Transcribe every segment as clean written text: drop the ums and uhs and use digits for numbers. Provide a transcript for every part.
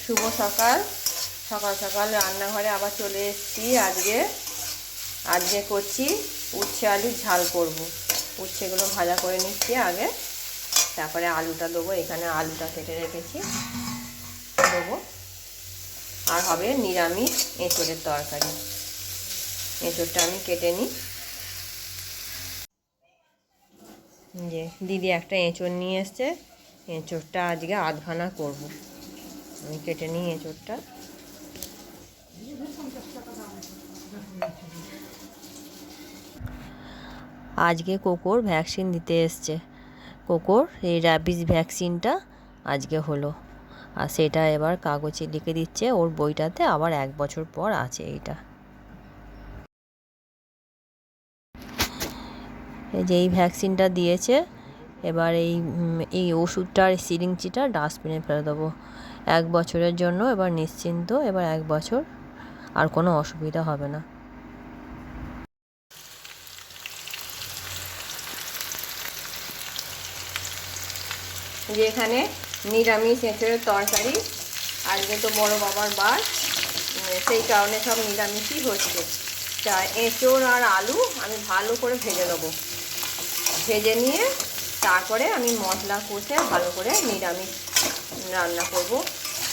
শুভ সকাল। সকাল সকাল রান্নাঘরে আবার চলে এসেছি। আজকে করছি উচ্ছে আলুর ঝাল করব। উচ্ছেগুলো ভাজা করে নিচ্ছি আগে, তারপরে আলুটা দেবো। এখানে আলুটা কেটে রেখেছি, দেবো। আর হবে নিরামিষ এঁচোড়ের তরকারি। এঁচোড়টা আমি কেটে নিই। যে দিদি একটা এঁচোড় নিয়ে এসছে, এঁচোড়টা আজকে আধখানা করব। আমি কেটে নিই এঁচোড়টা। আজকে কোকোর ভ্যাকসিন দিতে এসছে। কোকোর এই র্যাবিস ভ্যাকসিনটা আজকে হলো, আর সেটা এবার কাগজে লিখে দিচ্ছে। ওর বইটাতে আবার 1 বছর পর আছে এইটা। এই যে এই ভ্যাকসিনটা দিয়েছে, এবার এই ওষুধটার সিরিঞ্জিটা ডাস্টবিনে ফেলে দেবো 1 বছরের জন্য। এবার নিশ্চিন্ত, এবার 1 বছর আর কোনো অসুবিধা হবে না। যে এখানে নিরামিষ এঁচোড়ের তরকারি, আজকে তো বড় বাবার বার, সেই কারণে সব নিরামিষই হচ্ছে। তা এঁচোড় আর আলু আমি ভালো করে ভেজে নেবো। ভেজে নিয়ে তারপরে আমি মশলা কষে ভালো করে নিরামিষ রান্না করব।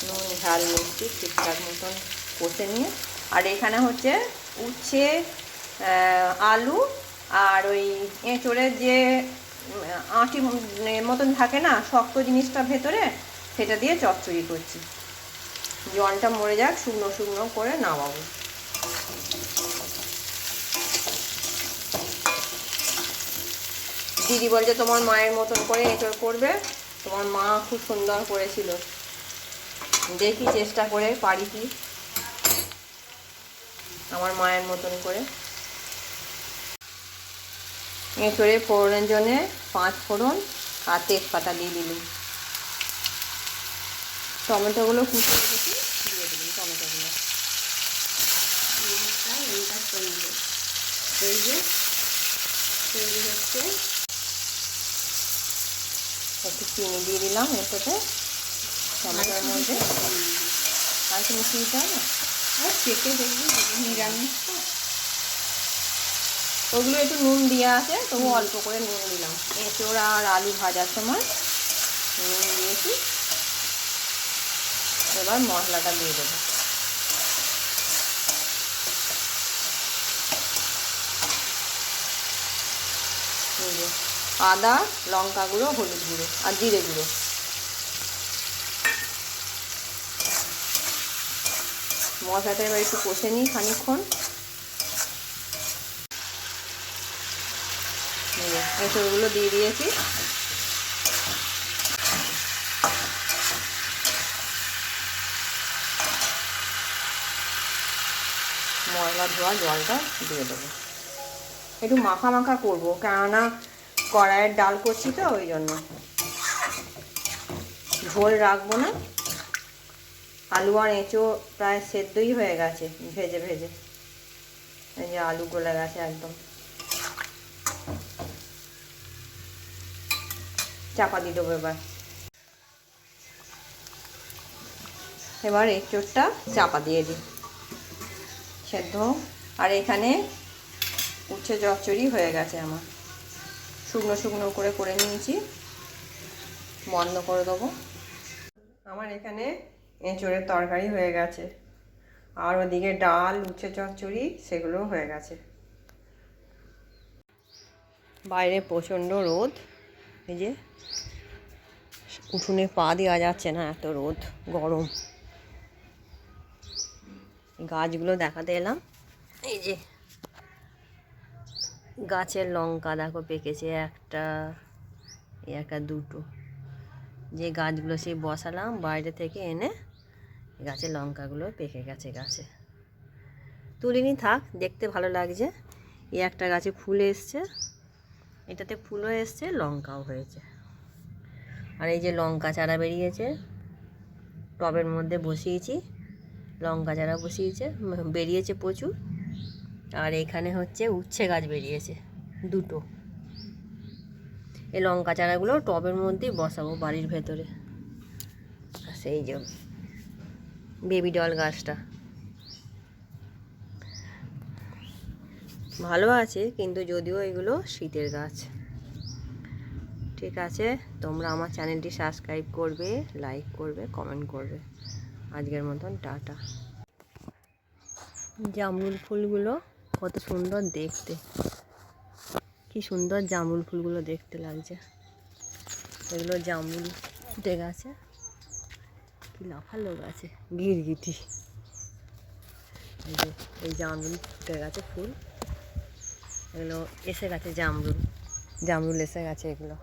নুন ঝাল মিষ্টি ঠিকঠাক মতন কষে নিয়ে। আর এখানে হচ্ছে উচ্ছে, আলু আর ওই এঁচোড়ের যে আঁটি মতন থাকে না, শক্ত জিনিসটা ভেতরে, সেটা দিয়ে চচ্চড়ি করছি। জলটা মরে যাক, শুকনো শুকনো করে নামাবো। দিদি বলছে তোমার মায়ের মতন করে এঁচোড় করবে, তোমার মা খুব সুন্দর করেছিল। দেখি চেষ্টা করে পারি কি আমার মায়ের মতন করে। এঁচোড়ে ফোড়নের জন্যে 5 ফোড়ন আর তেজপাতা দিয়ে দিলাম। টমেটোগুলো কুচে রেখেছি, দিয়ে দিলাম টমেটোগুলো। এই যে তৈরি হচ্ছে। একটু চিনি দিয়ে দিলাম এর সাথে, টমেটোর মধ্যে। আর কি মিশিয়ে দিতে হবে না, আর চেখে দেখবি নিরামিষ তো, ওগুলো একটু নুন দেওয়া আছে, তবু অল্প করে নুন দিলাম। এঁচোড় আর আলু ভাজার সময় নুন দিয়েছি। এবার মশলাটা দিয়ে দেবো। আদা, লঙ্কা গুঁড়ো, হলুদ গুঁড়ো আর জিরে গুঁড়ো। মশলাটা এবার একটু কষে নিই খানিকক্ষণ। এঁচোড়গুলো দিয়ে দিয়েছি। মশলা ধোয়া জলটা দিয়ে দেবো। একটু মাখা মাখা করবো, কেননা কড়াইয়ের ডাল করছি তো, ওই জন্য ঝোল রাখবো না। আলু আর এঁচোড় প্রায় সেদ্ধই হয়ে গেছে ভেজে ভেজে। এই যে আলু গলে গেছে একদম। চাপা দিয়ে দেবো এবার এঁচোড়টা চাপা দিয়ে দিই সেদ্ধ। আর এখানে উচ্ছে চচ্চড়ি হয়ে গেছে আমার, শুকনো শুকনো করে করে নিয়েছি। বন্ধ করে দেবো। আমার এখানে এঁচোড়ের তরকারি হয়ে গেছে, আর ওদিকে ডাল, উচ্ছে চচ্চড়ি সেগুলোও হয়ে গেছে। বাইরে প্রচণ্ড রোদ, এই যে উঠোনে পা দেওয়া যাচ্ছে না, এত রোদ গরম। গাছগুলো দেখাতে এলাম। এই যে গাছের লঙ্কা দেখো পেকেছে, একটা দুটো। যে গাছগুলো সেই বসালাম বাইরে থেকে এনে, গাছের লঙ্কাগুলো পেকে গেছে গাছে। তুলিনি, থাক, দেখতে ভালো লাগছে। এই একটা গাছে ফুল এসছে, এটাতে ফুলও এসছে, লঙ্কাও হয়েছে। আর এই যে লঙ্কা চারা বেরিয়েছে, টবের মধ্যে বসিয়েছি, লঙ্কা চারা বেরিয়েছে প্রচুর। আর এখানে হচ্ছে উচ্ছে গাছ বেরিয়েছে দুটো। এই লঙ্কা চারাগুলো টবের মধ্যেই বসাবো বাড়ির ভেতরে। সেই জন্য বেবি ডল গাছটা ভালো আছে, কিন্তু যদিও এগুলো শীতের গাছ। ঠিক আছে, তোমরা আমার চ্যানেলটি সাবস্ক্রাইব করবে, লাইক করবে, কমেন্ট করবে। আজকের মতন টাটা। জামরুল ফুলগুলো কত সুন্দর দেখতে, কি সুন্দর জামরুল ফুলগুলো দেখতে লাগছে। এগুলো জামরুল ফুটে গেছে, কি লাফালো গাছে গিরগিটি। এই জামরুল ফুটে গেছে ফুল, এগুলো এসে গেছে জামরুল, জামরুল এসে গেছে এগুলো।